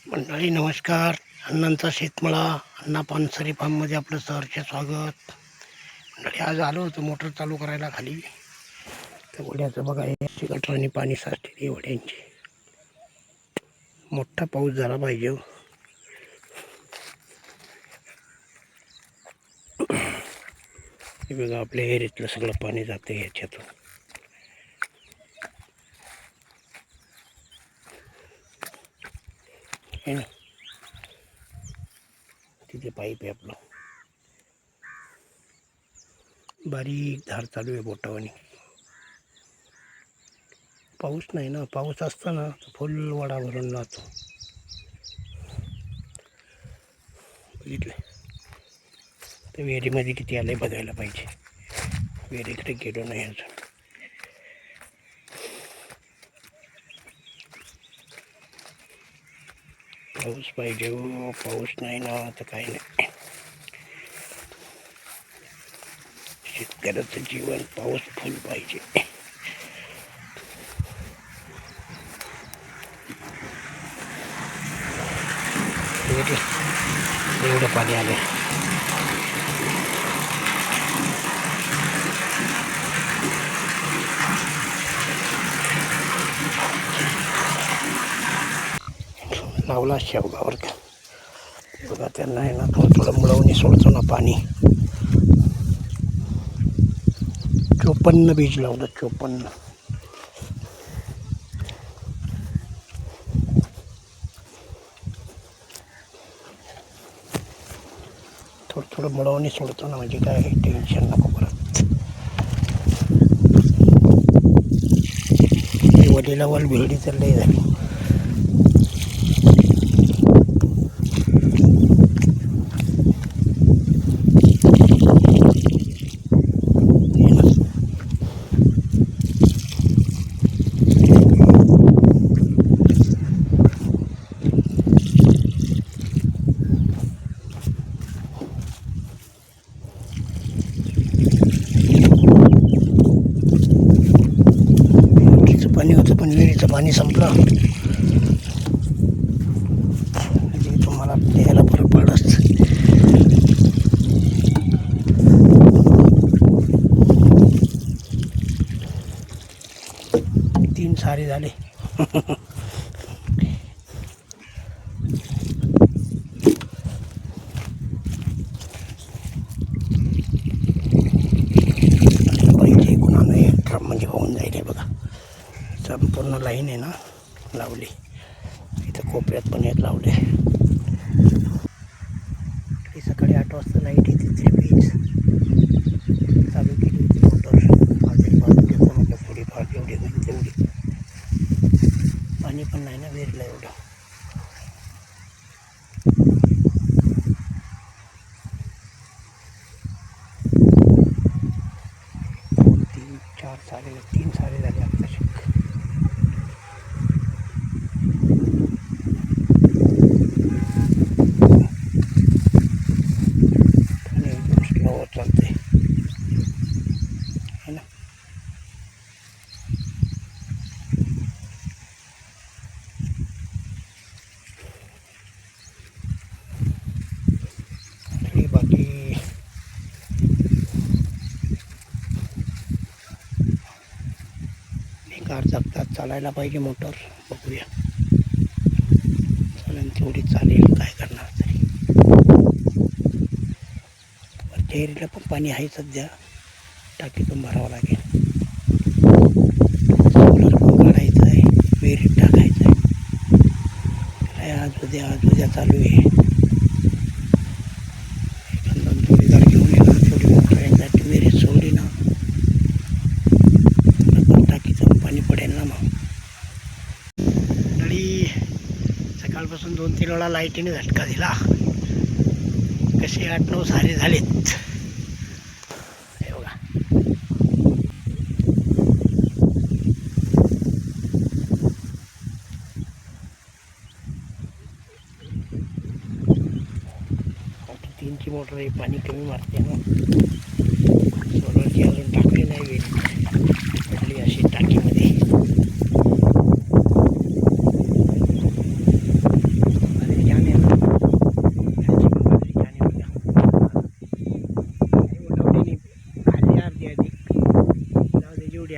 मंडळी नमस्कार. अण्णांचा शेतमळा अण्णा पानसरी फार्ममध्ये आपलं सहर्ष स्वागत. मंडळी आज आलो होतो मोटर चालू करायला खाली, तर वड्याचं बघा हे गटराने पाणी साचलेली वड्यांची. मोठा पाऊस झाला पाहिजे. हे बघा आपल्या एरियातलं सगळं पाणी जातं ह्याच्यातून. हे ना तिथे पाईप आहे आपलं, बारीक धार चालू आहे बोटावानी. पाऊस नाही ना, पाऊस असताना फुल वडा भरून जातो. बघितलं तर विहिरीमध्ये किती आले बघायला पाहिजे. विहिरीकडे गेलो नाही अजून. पाऊस पाहिजे हो, पाऊस नाही ना तर काही नाही. शेतकऱ्याचं जीवन पाऊस फुल पाहिजे. एवढं पाणी आले. लावला शेवगावर का बघा, त्यांना आहे ना थोडं मुळवणी सोडतो ना पाणी. 54 बीज लावलं, 54. थोडं मुळवणी सोडतो ना, म्हणजे काय टेन्शन नको परत. वडीला वल भिरडी तर लई झाली. पाणी होतं पण विहिरीचं पाणी संपलं. म्हणजे तुम्हाला प्यायला फरक पडत. 3 सारे झाले. पाहिजे कुणाला एक ड्रम म्हणजे होऊन जाईल. हे बघा संपूर्ण लाईन आहे ना लावली. इथं कोपऱ्यात पण एक लावले. सकाळी 8 वाजता लाईट येते. 3 बीज चालू केली होती मोटर. माझ्या बाजून घेतो म्हटलं थोडीफार जेवढी होईल तेवढी. पाणी पण नाही ना विहिरीला एवढं. 2, 3, 4 सारे, 3 सारे झाले आता शिक. स्लो चालते है ना. बाकी कार जगतात चालायला पाहिजे मोटर. बघूया चालेल तेवढी चालेल, काय करणार तरी. एरीला पण पाणी आहे सध्या, टाकीतून भरावं लागेल. सोलर पण काढायचं आहे, विहिरीत टाकायचं आहे. आज उद्या चालू आहे. 1-2 जोडीदार घेऊन येणार. थोडी मोठ्यांसाठी विहिरीत सोडली ना टाकीचं पाणी पडेल ना. मग तरी सकाळपासून 2-3 वेळा लाईटीने झटका दिला. कसे 8-9 सारे झालेत. हे बघा आता 3ची मोटर आहे, पाणी कमी मारते ना. सोलरची अजून टाकली नाही विहिरीत, पडली अशी टाकीमध्ये.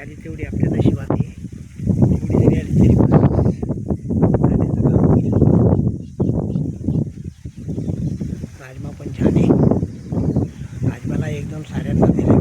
आली तेवढी आपल्या नशिबात आहे. तेवढी जरी आली तरी बस झाल्याचं काम होईल. राजमा पण छान आहे. राजमाला एकदम साऱ्यांना दिले